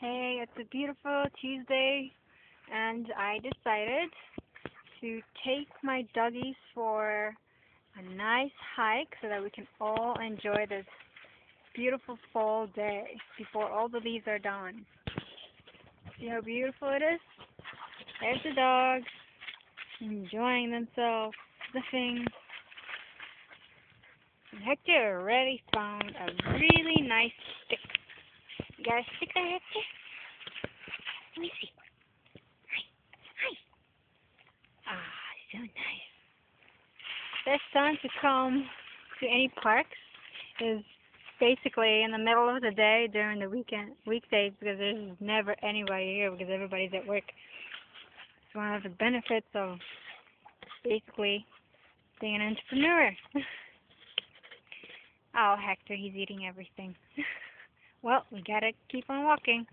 Hey, it's a beautiful Tuesday, and I decided to take my doggies for a nice hike so that we can all enjoy this beautiful fall day before all the leaves are down. See how beautiful it is? There's the dogs enjoying themselves, sniffing. And Hector already found a really nice stick. You got a stick there, Hector? Let me see. Hi. Ah, so nice. Best time to come to any parks is basically in the middle of the day during the weekdays, because there's never anybody here because everybody's at work. It's one of the benefits of basically being an entrepreneur. Oh, Hector, he's eating everything. Well, we gotta keep on walking.